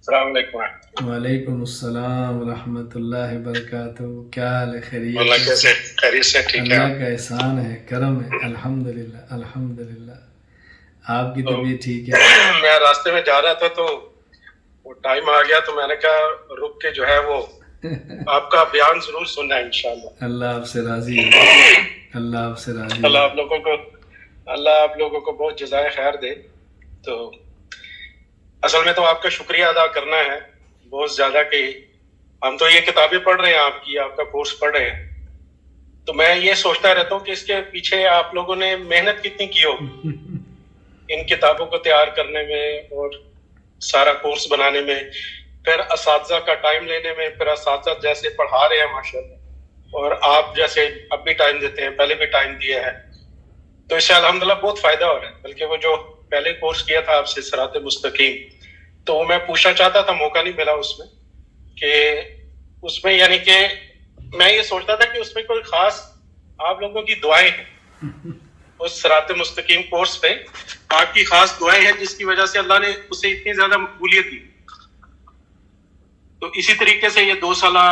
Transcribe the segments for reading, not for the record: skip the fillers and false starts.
السلام علیکم۔ وعلیکم السلام ورحمۃ اللہ وبرکاتہ۔ کیا حال ہے؟ خیریت؟ اللہ کیسے؟ خیریت سے؟ ٹھیک ہے؟ اللہ کا احسان ہے، کرم ہے، الحمدللہ الحمدللہ۔ آپ کی طبیعت ٹھیک ہے؟ میں راستے میں جا رہا تھا تو وہ ٹائم آ گیا تو میں نے کہا رک کے جو ہے وہ آپ کا بیان ضرور سننا ہے انشاءاللہ۔ اللہ آپ سے راضی ہے، اللہ آپ سے راضی ہے۔ اللہ آپ لوگوں کو بہت جزائے خیر دے۔ تو اصل میں تو آپ کا شکریہ ادا کرنا ہے بہت زیادہ، کہ ہم تو یہ کتابیں پڑھ رہے ہیں آپ کا کورس پڑھ رہے ہیں، تو میں یہ سوچتا رہتا ہوں کہ اس کے پیچھے آپ لوگوں نے محنت کتنی کی ہو ان کتابوں کو تیار کرنے میں اور سارا کورس بنانے میں، پھر اساتذہ کا ٹائم لینے میں، پھر اساتذہ جیسے پڑھا رہے ہیں ماشاءاللہ، اور آپ جیسے اب بھی ٹائم دیتے ہیں، پہلے بھی ٹائم دیا ہے، تو اس سے الحمدللہ بہت فائدہ ہو رہا ہے۔ بلکہ وہ جو پہلے کورس کیا تھا آپ سے صراط مستقیم، تو وہ میں پوچھنا چاہتا تھا، موقع نہیں ملا اس میں، کہ اس میں یعنی کہ میں یہ سوچتا تھا کہ اس میں کوئی خاص آپ لوگوں کی دعائیں ہیں اس صراط مستقیم کورس پہ، آپ کی خاص دعائیں ہیں جس کی وجہ سے اللہ نے اسے اتنی زیادہ مقبولیت دی۔ تو اسی طریقے سے یہ 2 سالہ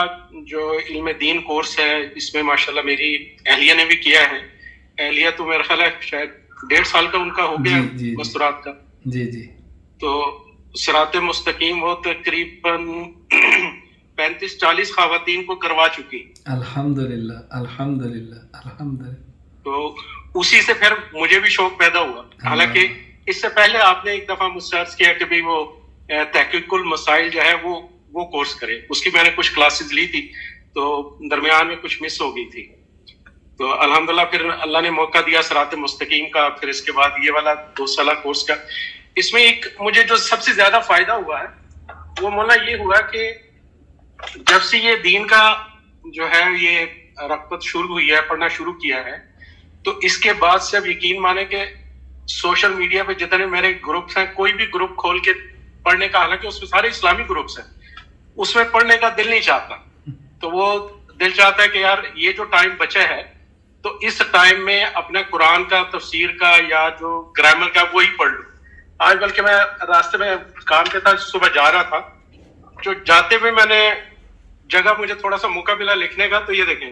جو علم دین کورس ہے، اس میں ماشاءاللہ میری اہلیہ نے بھی کیا ہے۔ اہلیہ تو میرا خیال ہے شاید 1.5 سال کا ان کا ہو گیا مستورات کا۔ جی تو صراط مستقیم وہ تقریباً 35-40 خواتین کو کروا چکی۔ الحمدللہ الحمدللہ الحمدللہ۔ تو اسی سے پھر مجھے بھی شوق پیدا ہوا، حالانکہ اس سے پہلے آپ نے ایک دفعہ مجھ سے عرض کیا کہ بھئی وہ تحقیق المسائل جو ہے وہ کورس کرے، اس کی میں نے کچھ کلاسز لی تھی تو درمیان میں کچھ مس ہو گئی تھی۔ تو الحمدللہ پھر اللہ نے موقع دیا صراط مستقیم کا، پھر اس کے بعد یہ والا 2 سالہ کورس کا۔ اس میں ایک مجھے جو سب سے زیادہ فائدہ ہوا ہے وہ مولانا یہ ہوا کہ جب سے یہ دین کا جو ہے یہ رغبت شروع ہوئی ہے، پڑھنا شروع کیا ہے، تو اس کے بعد سے اب یقین مانے کہ سوشل میڈیا پہ جتنے میرے گروپس ہیں، کوئی بھی گروپ کھول کے پڑھنے کا، حالانکہ اس میں سارے اسلامی گروپس ہیں، اس میں پڑھنے کا دل نہیں چاہتا، تو وہ دل چاہتا ہے کہ یار یہ جو ٹائم بچا ہے تو اس ٹائم میں اپنے قرآن کا، تفسیر کا یا جو گرامر کا وہی پڑھ لوں۔ آج بلکہ میں راستے میں کام پہ تھا، صبح جا رہا تھا، جو جاتے ہوئے میں نے جگہ مجھے تھوڑا سا موقع ملا لکھنے کا، تو یہ دیکھیں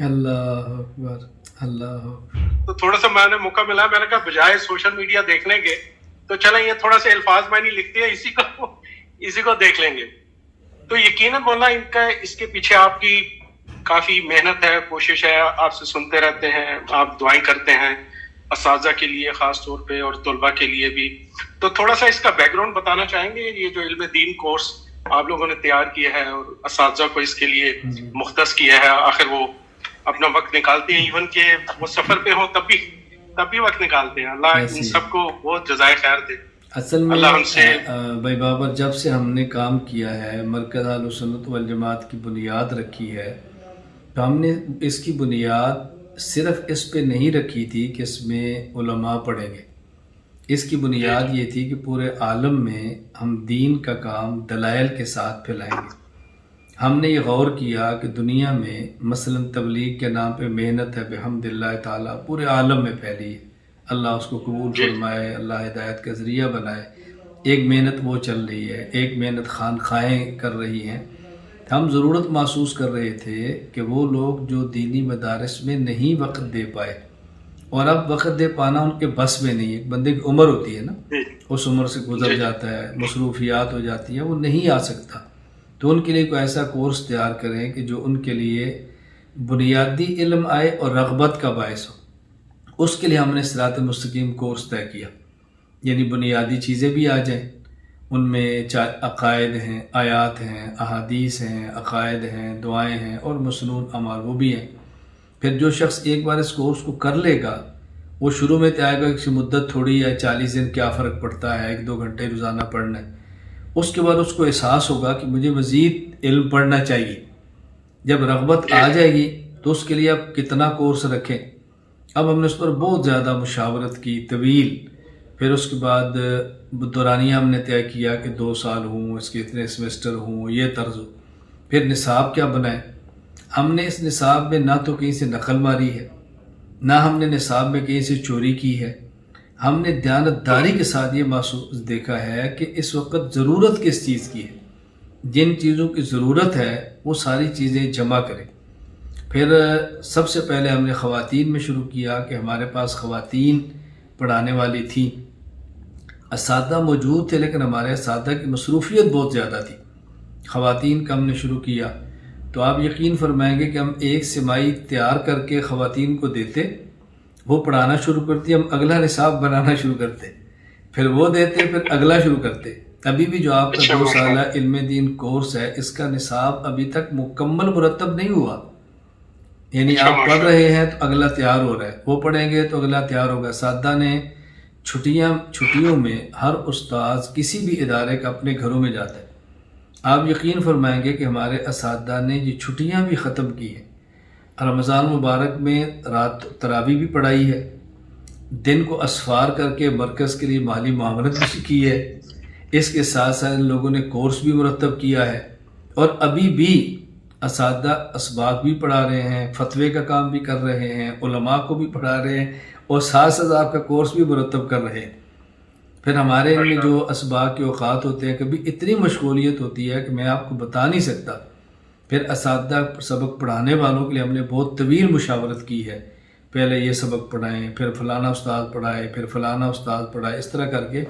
اللہ اکبر اللہ اکبر۔ تو تھوڑا سا میں نے موقع ملا، میں نے کہا بجائے سوشل میڈیا دیکھنے کے تو چلیں یہ تھوڑا سا الفاظ میں نہیں لکھتی ہے، اسی کو دیکھ لیں گے۔ تو یقیناً مولانا ان کا اس کے پیچھے آپ کی کافی محنت ہے، کوشش ہے، آپ سے سنتے رہتے ہیں، آپ دعائیں کرتے ہیں اساتذہ کے لیے خاص طور پہ اور طلباء کے لیے بھی۔ تو تھوڑا سا اس کا بیک گراؤنڈ بتانا چاہیں گے، یہ جو علم دین کورس آپ لوگوں نے تیار کیا ہے اور اساتذہ کو اس کے لیے مختص کیا ہے، آخر وہ اپنا وقت نکالتے ہیں، ایون کہ وہ سفر پہ ہو تب بھی وقت نکالتے ہیں۔ اللہ ان سب کو بہت جزائے خیر دے۔ اصل میں بھائی بابر، جب سے ہم نے کام کیا ہے، مرکز اہل سنت والجماعت کی بنیاد رکھی ہے، تو ہم نے اس کی بنیاد صرف اس پہ نہیں رکھی تھی کہ اس میں علماء پڑھیں گے، اس کی بنیاد یہ تھی کہ پورے عالم میں ہم دین کا کام دلائل کے ساتھ پھیلائیں گے۔ ہم نے یہ غور کیا کہ دنیا میں مثلا تبلیغ کے نام پہ محنت ہے بحمد اللہ تعالیٰ پورے عالم میں پھیلی ہے، اللہ اس کو قبول فرمائے، اللہ ہدایت کا ذریعہ بنائے۔ ایک محنت وہ چل رہی ہے، ایک محنت خانقاہیں کر رہی ہیں۔ ہم ضرورت محسوس کر رہے تھے کہ وہ لوگ جو دینی مدارس میں نہیں وقت دے پائے، اور اب وقت دے پانا ان کے بس میں نہیں ہے، ایک بندے کی عمر ہوتی ہے نا، اس عمر سے گزر جاتا ہے، مصروفیات ہو جاتی ہیں، وہ نہیں آ سکتا، تو ان کے لیے کوئی ایسا کورس تیار کریں کہ جو ان کے لیے بنیادی علم آئے اور رغبت کا باعث ہو۔ اس کے لیے ہم نے صراط مستقیم کورس طے کیا، یعنی بنیادی چیزیں بھی آ جائیں، ان میں عقائد ہیں، آیات ہیں، احادیث ہیں، عقائد ہیں، دعائیں ہیں اور مسنون اعمال وہ بھی ہیں۔ پھر جو شخص ایک بار اس کورس کو کر لے گا، وہ شروع میں آئے گا کہ مدت تھوڑی ہے، 40 دن کیا فرق پڑتا ہے، 1-2 گھنٹے روزانہ پڑھنا ہے۔ اس کے بعد اس کو احساس ہوگا کہ مجھے مزید علم پڑھنا چاہیے۔ جب رغبت آ جائے گی تو اس کے لیے اب کتنا کورس رکھیں۔ اب ہم نے اس پر بہت زیادہ مشاورت کی طویل، پھر اس کے بعد دورانیہ ہم نے طے کیا کہ 2 سال ہوں، اس کے اتنے سیمسٹر ہوں، یہ طرز ہو۔ پھر نصاب کیا بنائے؟ ہم نے اس نصاب میں نہ تو کہیں سے نقل ماری ہے، نہ ہم نے نصاب میں کہیں سے چوری کی ہے۔ ہم نے دیانتداری کے ساتھ یہ محسوس دیکھا ہے کہ اس وقت ضرورت کس چیز کی ہے، جن چیزوں کی ضرورت ہے وہ ساری چیزیں جمع کریں. پھر سب سے پہلے ہم نے خواتین میں شروع کیا کہ ہمارے پاس خواتین پڑھانے والی تھیں. اساتذہ موجود تھے لیکن ہمارے اساتذہ کی مصروفیت بہت زیادہ تھی. خواتین کا ہم نے شروع کیا تو آپ یقین فرمائیں گے کہ ہم ایک سمائی تیار کر کے خواتین کو دیتے، وہ پڑھانا شروع کرتی، ہم اگلا نصاب بنانا شروع کرتے، پھر وہ دیتے، پھر اگلا شروع کرتے. ابھی بھی جو آپ کا 2 سالہ علم دین کورس ہے اس کا نصاب ابھی تک مکمل مرتب نہیں ہوا. یعنی آپ پڑھ رہے ہیں تو اگلا تیار ہو رہا ہے، وہ پڑھیں گے تو اگلا تیار ہوگا. اساتذہ نے چھٹیوں میں ہر استاذ کسی بھی ادارے کا اپنے گھروں میں جاتا ہے. آپ یقین فرمائیں گے کہ ہمارے اساتذہ نے یہ چھٹیاں بھی ختم کی ہیں. رمضان مبارک میں رات تراویح بھی پڑھائی ہے، دن کو اسفار کر کے مرکز کے لیے مالی معاونت بھی کی ہے. اس کے ساتھ ساتھ ان لوگوں نے کورس بھی مرتب کیا ہے اور ابھی بھی اساتذہ اسباق بھی پڑھا رہے ہیں، فتوے کا کام بھی کر رہے ہیں، علماء کو بھی پڑھا رہے ہیں اور ساتھ ساتھ آپ کا کورس بھی مرتب کر رہے ہیں. پھر ہمارے ان میں جو اسباق کے اوقات ہوتے ہیں کبھی اتنی مشغولیت ہوتی ہے کہ میں آپ کو بتا نہیں سکتا. پھر اساتذہ سبق پڑھانے والوں کے لیے ہم نے بہت طویل مشاورت کی ہے، پہلے یہ سبق پڑھائیں، پھر فلانا استاد پڑھائے، پھر فلانا استاد پڑھائے، اس طرح کر کے.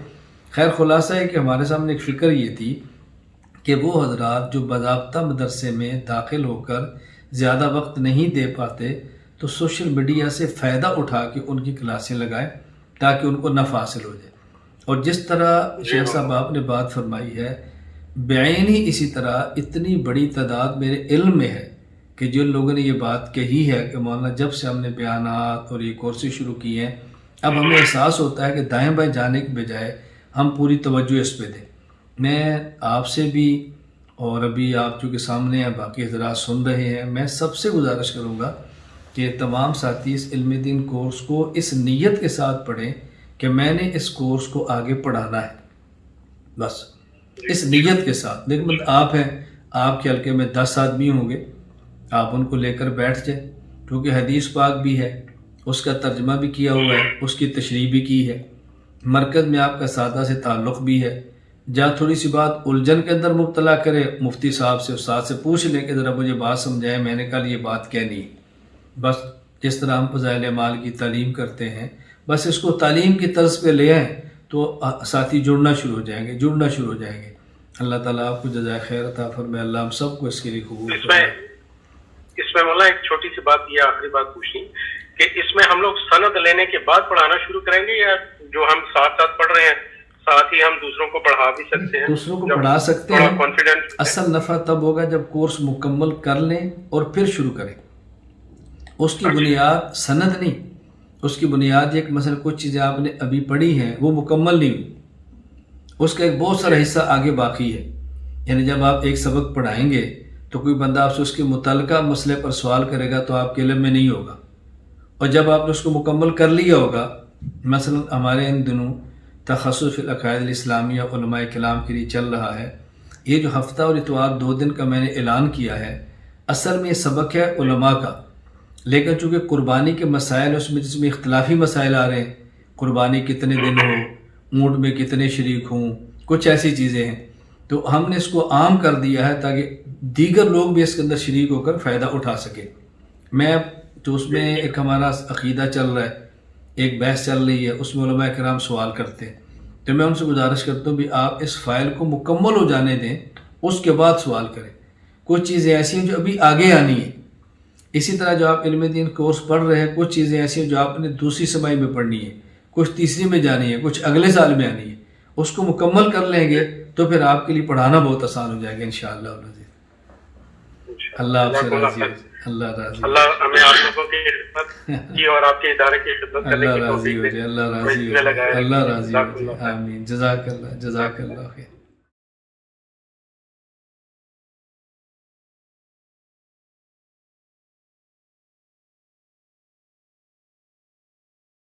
خیر خلاصہ ہے کہ ہمارے سامنے ایک فکر یہ تھی کہ وہ حضرات جو باضابطہ مدرسے میں داخل ہو کر زیادہ وقت نہیں دے پاتے تو سوشل میڈیا سے فائدہ اٹھا کے ان کی کلاسیں لگائیں تاکہ ان کو نفع حاصل ہو جائے. اور جس طرح شیخ صاحب آپ نے بات فرمائی ہے بعین ہی اسی طرح اتنی بڑی تعداد میرے علم میں ہے کہ جن لوگوں نے یہ بات کہی ہے کہ مولانا جب سے ہم نے بیانات اور یہ کورسز شروع کیے ہیں اب ہمیں احساس ہوتا ہے کہ دائیں بائیں جانے کے بجائے ہم پوری توجہ اس پہ دیں. میں آپ سے بھی اور ابھی آپ جو کہ سامنے ہیں باقی حضرات سن رہے ہیں، میں سب سے گزارش کروں گا کہ تمام ساتھی اس علم دین کورس کو اس نیت کے ساتھ پڑھیں کہ میں نے اس کورس کو آگے پڑھانا ہے، بس اس نیت کے ساتھ. لیکن آپ ہیں، آپ کے حلقے میں 10 آدمی ہوں گے، آپ ان کو لے کر بیٹھ جائیں کیونکہ حدیث پاک بھی ہے، اس کا ترجمہ بھی کیا ہوا ہے، اس کی تشریح بھی کی ہے، مرکز میں آپ کا اساتذہ سے تعلق بھی ہے. جہاں تھوڑی سی بات الجھن کے اندر مبتلا کرے مفتی صاحب سے استاد سے پوچھ لیں کہ ذرا مجھے بات سمجھائیں، میں نے کل یہ بات کہنی ہے. بس جس طرح ہم فضائل اعمال کی تعلیم کرتے ہیں بس اس کو تعلیم کی طرز پہ لے آئیں تو ساتھی جڑنا شروع ہو جائیں گے. اللہ تعالیٰ آپ کو جزائے خیر عطا فرمائے، اللہ ہم سب کو اس کے لیے قبول فرمائے. اس میں مولانا ایک چھوٹی سی بات یہ آخری بات پوچھنی کہ اس میں ہم لوگ سند لینے کے بعد پڑھانا شروع کریں گے یا جو ہم ساتھ ساتھ پڑھ رہے ہیں ساتھ ہی ہم دوسروں کو پڑھا بھی سکتے ہیں؟ دوسروں کو پڑھا سکتے ہیں. اصل نفع تب ہوگا جب کورس مکمل کر لیں اور پھر شروع کریں. اس کی بنیاد سند نہیں، اس کی بنیاد ایک مثلا کچھ چیزیں آپ نے ابھی پڑھی ہیں وہ مکمل نہیں ہوئی، اس کا ایک بہت سارا حصہ آگے باقی ہے. یعنی جب آپ ایک سبق پڑھائیں گے تو کوئی بندہ آپ سے اس کے متعلقہ مسئلے پر سوال کرے گا تو آپ کے علم میں نہیں ہوگا، اور جب آپ نے اس کو مکمل کر لیا ہوگا، مثلا ہمارے ان دنوں تخصص فی العقائد الاسلامیہ علماء کلام کے لیے چل رہا ہے. یہ جو ہفتہ اور اتوار 2 دن کا میں نے اعلان کیا ہے اصل میں یہ سبق ہے علماء کا، لیکن چونکہ قربانی کے مسائل اس میں جس میں اختلافی مسائل آ رہے ہیں، قربانی کتنے دن ہو، اونٹ میں کتنے شریک ہوں، کچھ ایسی چیزیں ہیں، تو ہم نے اس کو عام کر دیا ہے تاکہ دیگر لوگ بھی اس کے اندر شریک ہو کر فائدہ اٹھا سکیں. میں تو اس میں ایک ہمارا عقیدہ چل رہا ہے، ایک بحث چل رہی ہے، اس میں علماء کرام سوال کرتے ہیں، تو میں ان سے گزارش کرتا ہوں بھی آپ اس فائل کو مکمل ہو جانے دیں، اس کے بعد سوال کریں. کچھ چیزیں ایسی ہیں جو ابھی آگے آنی ہیں. اسی طرح جو آپ علم دین کورس پڑھ رہے ہیں کچھ چیزیں ایسی ہیں جو آپ نے دوسری سمائی میں پڑھنی ہے، کچھ تیسری میں جانی ہے، کچھ اگلے سال میں آنی ہے. اس کو مکمل کر لیں گے تو پھر آپ کے لیے پڑھانا بہت آسان ہو جائے گا انشاءاللہ. اللہ آپ سے راضی ہے، اللہ راضی ہے، اللہ ہمیں آپ لوگوں کی خدمت کی اور آپ کے ادارے کی خدمت کرنے کی توفیق دے. اللہ راضی ہو جائے، اللہ راضی ہو جائے، آمین. جزاک اللہ خیر.